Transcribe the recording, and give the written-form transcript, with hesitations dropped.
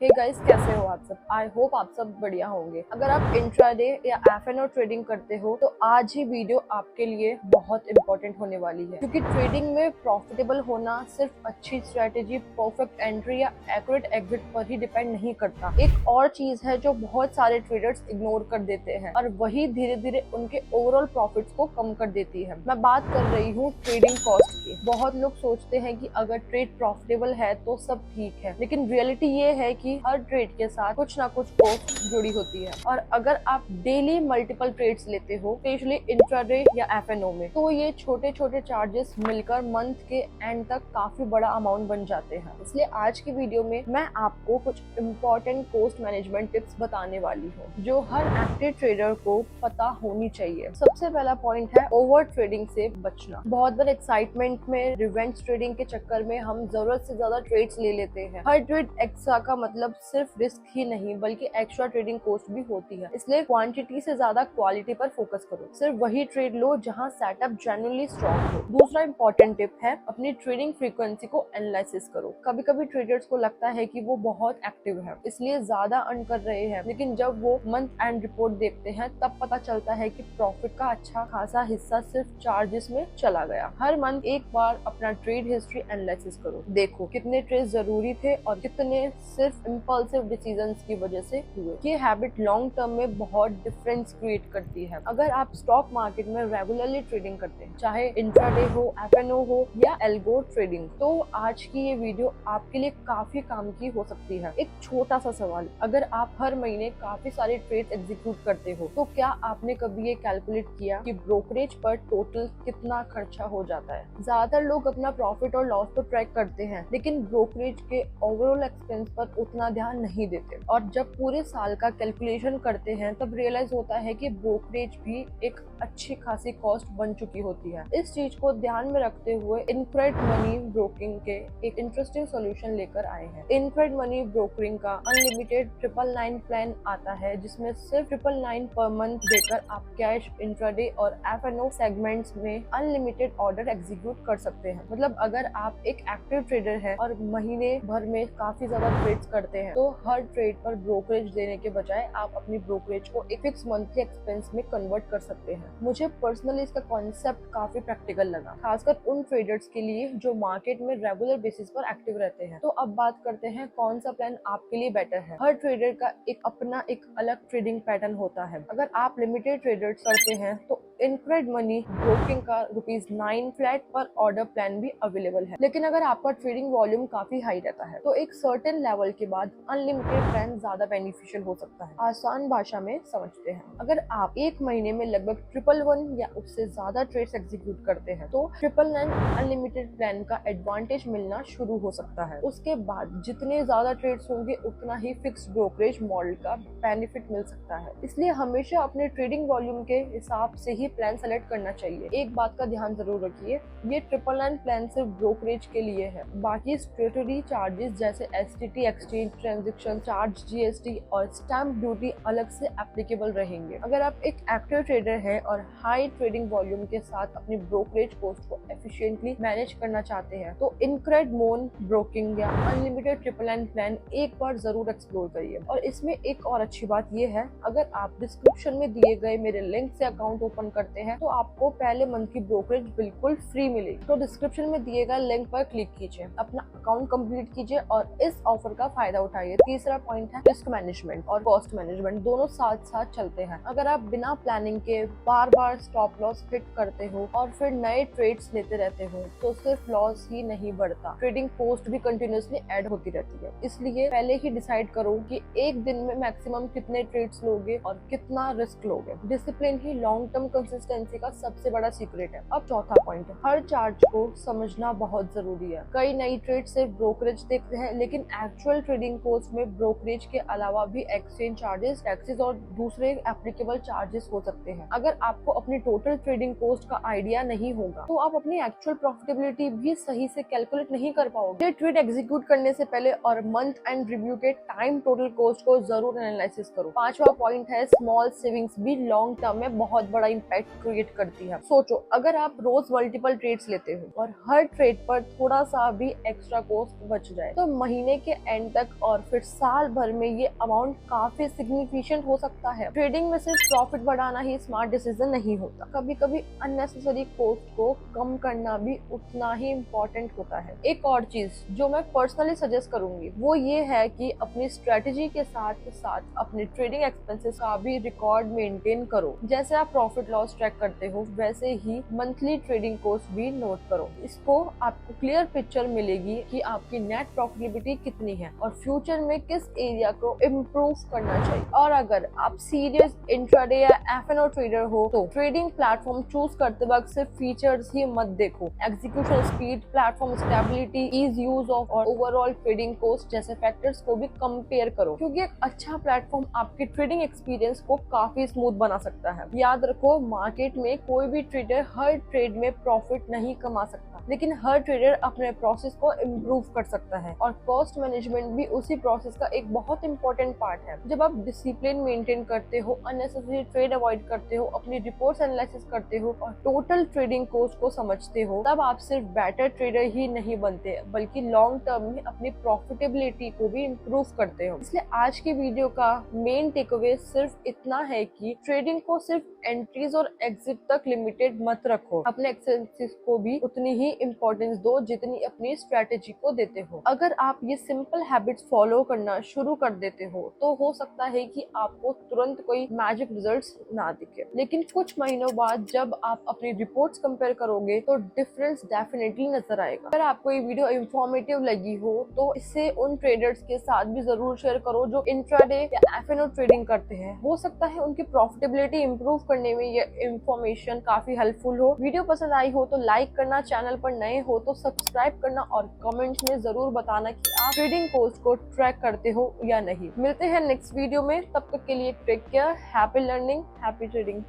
Hey guys, कैसे हो आप सब। आई होप आप सब बढ़िया होंगे। अगर आप इंट्राडे या एफएनओ ट्रेडिंग करते हो तो आज ही वीडियो आपके लिए बहुत इंपॉर्टेंट होने वाली है, क्योंकि ट्रेडिंग में प्रॉफिटेबल होना सिर्फ अच्छी स्ट्रेटेजी, परफेक्ट एंट्री या एक्यूरेट एग्जिट पर ही डिपेंड नहीं करता। एक और चीज है जो बहुत सारे ट्रेडर्स इग्नोर कर देते हैं और वही धीरे धीरे उनके ओवरऑल प्रॉफिट्स को कम कर देती है। मैं बात कर रही हूँ ट्रेडिंग कॉस्ट की। बहुत लोग सोचते हैं कि अगर ट्रेड प्रॉफिटेबल है तो सब ठीक है, लेकिन रियलिटी ये है कि हर ट्रेड के साथ कुछ ना कुछ कॉस्ट जुड़ी होती है। और अगर आप डेली मल्टीपल ट्रेड्स लेते हो, स्पेशली इंट्राडे या एफएनओ में, तो ये छोटे छोटे चार्जेस मिलकर मंथ के एंड तक काफी बड़ा अमाउंट बन जाते हैं। इसलिए आज की वीडियो में मैं आपको कुछ इम्पोर्टेंट कॉस्ट मैनेजमेंट टिप्स बताने वाली हूँ जो हर एक्टिव ट्रेडर को पता होनी चाहिए। सबसे पहला पॉइंट है ओवर ट्रेडिंग से बचना। बहुत बार एक्साइटमेंट में, रिवेंज ट्रेडिंग के चक्कर में हम जरूरत से ज्यादा ट्रेड्स ले लेते हैं। हर ट्रेड एक्स्ट्रा का मतलब सिर्फ रिस्क ही नहीं बल्कि एक्स्ट्रा ट्रेडिंग कॉस्ट भी होती है। इसलिए क्वांटिटी से ज्यादा क्वालिटी पर फोकस करो। सिर्फ वही ट्रेड लो जहां सेटअप जेन्युइनली स्ट्रॉन्ग हो। दूसरा इंपॉर्टेंट टिप है अपनी ट्रेडिंग फ्रीक्वेंसी को एनालिसिस करो। कभी कभी ट्रेडर्स को लगता है कि वो बहुत एक्टिव है इसलिए ज्यादा अर्न कर रहे हैं, लेकिन जब वो मंथ एंड रिपोर्ट देखते हैं तब पता चलता है कि प्रॉफिट का अच्छा खासा हिस्सा सिर्फ चार्जेस में चला गया। हर मंथ एक बार अपना ट्रेड हिस्ट्री एनालिसिस करो। देखो कितने ट्रेड जरूरी थे और कितने सिर्फ इम्पल्सिव डिसीजंस की वजह से हुए। ये हैबिट लॉन्ग टर्म में बहुत डिफरेंस क्रिएट करती है। अगर आप स्टॉक मार्केट में रेगुलरली ट्रेडिंग करते हैं, चाहे इंट्राडे हो, एफएनओ हो या एल्गो ट्रेडिंग, तो आज की ये वीडियो आपके लिए काफी काम की हो सकती है। एक छोटा सा सवाल, अगर आप हर महीने काफी सारे ट्रेड एग्जीक्यूट करते हो तो क्या आपने कभी ये कैलकुलेट किया कि ब्रोकरेज पर टोटल कितना खर्चा हो जाता है। ज्यादातर लोग अपना प्रॉफिट और लॉस तो ट्रैक करते हैं, लेकिन ब्रोकरेज के ओवरऑल एक्सपेंस पर उतना ध्यान नहीं देते। और जब पूरे साल का कैलकुलेशन करते हैं तब रियलाइज होता है कि ब्रोकरेज भी एक अच्छी खासी कॉस्ट बन चुकी होती है। इस चीज को ध्यान में रखते हुए इनक्रेड मनी ब्रोकिंग के एक इंटरेस्टिंग सोल्यूशन लेकर आए हैं। इनक्रेड मनी ब्रोकरिंग का अनलिमिटेड 999 प्लान आता है, जिसमें सिर्फ 999 पर मंथ देकर आप कैश, इंट्राडे और एफएनओ सेगमेंट्स में अनलिमिटेड ऑर्डर एग्जीक्यूट कर सकते हैं। मतलब अगर आप एक एक्टिव ट्रेडर है और महीने भर में काफी ज्यादा ट्रेड्स करते हैं तो हर ट्रेड पर ब्रोकरेज देने के बजाय आप अपनी ब्रोकरेज को एक फिक्स मंथली एक्सपेंस में कन्वर्ट कर सकते हैं। मुझे पर्सनली इसका कॉन्सेप्ट काफी प्रैक्टिकल लगा, खासकर उन ट्रेडर्स के लिए जो मार्केट में रेगुलर बेसिस पर एक्टिव रहते हैं। तो अब बात करते हैं कौन सा प्लान आपके लिए बेटर है। हर ट्रेडर का एक अपना एक अलग ट्रेडिंग पैटर्न होता है। अगर आप लिमिटेड ट्रेडर्स करते हैं तो इनक्रेड मनी ब्रोकिंग का ₹9 फ्लैट पर ऑर्डर प्लान भी अवेलेबल है। लेकिन अगर आपका ट्रेडिंग वॉल्यूम काफी हाई रहता है तो एक सर्टेन लेवल के बाद अनलिमिटेड प्लान ज्यादा बेनिफिशियल हो सकता है। आसान भाषा में समझते हैं, अगर आप एक महीने में लगभग 111 या उससे ज्यादा ट्रेड्स एग्जीक्यूट करते हैं तो 999 अनलिमिटेड प्लान का एडवांटेज मिलना शुरू हो सकता है। उसके बाद जितने ज्यादा ट्रेड्स होंगे उतना ही फिक्स ब्रोकरेज मॉडल का बेनिफिट मिल सकता है। इसलिए हमेशा अपने ट्रेडिंग वॉल्यूम के हिसाब से ही प्लान सेलेक्ट करना चाहिए। एक बात का ध्यान जरूर रखिए, ये 999 प्लान सिर्फ ब्रोकरेज के लिए है। बाकी स्टेटरी चार्जेस जैसे STT, exchange transaction charge, GST और स्टैम्प ड्यूटी अलग से एप्लीकेबल रहेंगे। अगर आप एक एक्टिव ट्रेडर है और हाई ट्रेडिंग वॉल्यूम के साथ अपनी ब्रोकरेज कॉस्ट को एफिशिएंटली मैनेज करना चाहते हैं तो इनक्रेड मोन ब्रोकिंग या अनलिमिटेड 999 प्लान एक बार जरूर एक्सप्लोर करिए। और इसमें एक और अच्छी बात यह है, अगर आप डिस्क्रिप्शन में दिए गए मेरे लिंक से अकाउंट ओपन करते हैं तो आपको पहले मंथ की ब्रोकरेज बिल्कुल फ्री मिलेगी। तो डिस्क्रिप्शन में दिए गए लिंक पर क्लिक कीजिए, अपना अकाउंट कंप्लीट कीजिए और इस ऑफर का फायदा उठाइए। तीसरा पॉइंट है रिस्क मैनेजमेंट और कॉस्ट मैनेजमेंट, दोनों साथ साथ चलते हैं। अगर आप बिना प्लानिंग के बार बार स्टॉप लॉस हिट करते हो और फिर नए ट्रेड्स लेते रहते हो तो सिर्फ लॉस ही नहीं बढ़ता, ट्रेडिंग कॉस्ट भी कंटिन्यूअसली ऐड होती रहती है। इसलिए पहले ही डिसाइड करो कि एक दिन में मैक्सिमम कितने ट्रेड्स लोगे और कितना रिस्क लोगे। डिसिप्लिन ही लॉन्ग टर्म कंसिस्टेंसी का सबसे बड़ा सीक्रेट है। अब चौथा पॉइंट है, हर चार्ज को समझना बहुत जरूरी है। कई नई ट्रेड सिर्फ ब्रोकरेज देखते हैं, लेकिन एक्चुअल ट्रेडिंग कॉस्ट में ब्रोकरेज के अलावा भी एक्सचेंज चार्जेस, टैक्सेस और दूसरे एप्लीकेबल चार्जेस हो सकते हैं। अगर आपको अपनी टोटल ट्रेडिंग कॉस्ट का आइडिया नहीं होगा तो आप अपनी एक्चुअल प्रॉफिटेबिलिटी भी सही से कैलकुलेट नहीं कर पाओगे। ट्रेड एग्जीक्यूट करने से पहले और मंथ एंड रिव्यू के टाइम टोटल कॉस्ट को जरूर एनालिसिस करो। पांचवा पॉइंट है स्मॉल सेविंग्स भी लॉन्ग टर्म में बहुत बड़ा इम्पैक्ट इम्पैक्ट क्रिएट करती है। सोचो, अगर आप रोज मल्टीपल ट्रेड्स लेते हो और हर ट्रेड पर थोड़ा सा भी एक्स्ट्रा कॉस्ट बच जाए तो महीने के एंड तक और फिर साल भर में ये अमाउंट काफी सिग्निफिकेंट हो सकता है। ट्रेडिंग में सिर्फ प्रॉफिट बढ़ाना ही स्मार्ट डिसीजन नहीं होता, कभी कभी अननेसेसरी कॉस्ट को कम करना भी उतना ही इम्पोर्टेंट होता है। एक और चीज जो मैं पर्सनली सजेस्ट करूंगी वो ये है कि अपनी स्ट्रेटेजी के साथ साथ अपने ट्रेडिंग एक्सपेंसेस का भी रिकॉर्ड मेंटेन करो। जैसे आप प्रॉफिट लॉस ट्रैक करते हो वैसे ही मंथली ट्रेडिंग कॉस्ट भी नोट करो। इसको आपको क्लियर पिक्चर मिलेगी कि आपकी नेट प्रॉफिटेबिलिटी कितनी है और फ्यूचर में किस एरिया को इम्प्रूव करना चाहिए। और अगर आप सीरियस इंट्राडे या एफएनओ ट्रेडर हो तो ट्रेडिंग प्लेटफॉर्म चूज करते वक्त सिर्फ फीचर्स ही मत देखो, execution speed, platform stability, ease use of और ओवरऑल ट्रेडिंग कॉस्ट जैसे फैक्टर्स को भी कंपेयर करो, क्योंकि एक अच्छा प्लेटफॉर्म आपके ट्रेडिंग एक्सपीरियंस को काफी स्मूथ बना सकता है। याद रखो, मार्केट में कोई भी ट्रेडर हर ट्रेड में प्रॉफिट नहीं कमा सकता, लेकिन हर ट्रेडर अपने प्रोसेस को इम्प्रूव कर सकता है और कॉस्ट मैनेजमेंट भी उसी प्रोसेस का एक बहुत इंपॉर्टेंट पार्ट है। जब आप डिसिप्लिन मेंटेन करते हो, अननेसेसरी ट्रेड अवॉइड करते हो, अपनी रिपोर्ट्स एनालिसिस करते हो और टोटल ट्रेडिंग कॉस्ट को समझते हो, तब आप सिर्फ बेटर ट्रेडर ही नहीं बनते बल्कि लॉन्ग टर्म में अपनी प्रॉफिटेबिलिटी को भी इम्प्रूव करते हो। इसलिए आज की वीडियो का मेन टेकअवे सिर्फ इतना है कि ट्रेडिंग को सिर्फ एंट्रीज और एग्जिट तक लिमिटेड मत रखो, अपने एक्सपेंसेस को भी उतनी ही इम्पोर्टेंस दो जितनी अपनी स्ट्रेटेजी को देते हो। अगर आप ये सिंपल हैबिट्स फॉलो करना शुरू कर देते हो तो हो सकता है कि आपको तुरंत कोई मैजिक रिजल्ट्स ना दिखे, लेकिन कुछ महीनों बाद जब आप अपनी रिपोर्ट्स कंपेयर करोगे तो डिफरेंस डेफिनेटली नजर आएगा। अगर आपको ये वीडियो इंफॉर्मेटिव लगी हो तो इससे उन ट्रेडर्स के साथ भी जरूर शेयर करो जो इंट्राडे या एफएनओ ट्रेडिंग करते हैं। हो सकता है उनकी प्रॉफिटेबिलिटी इंप्रूव करने में ये इंफॉर्मेशन काफी हेल्पफुल हो। वीडियो पसंद आई हो तो लाइक करना, चैनल पर नए हो तो सब्सक्राइब करना और कमेंट्स में जरूर बताना कि आप ट्रेडिंग कॉस्ट को ट्रैक करते हो या नहीं। मिलते हैं नेक्स्ट वीडियो में, तब तक के लिए take care, happy learning, happy trading.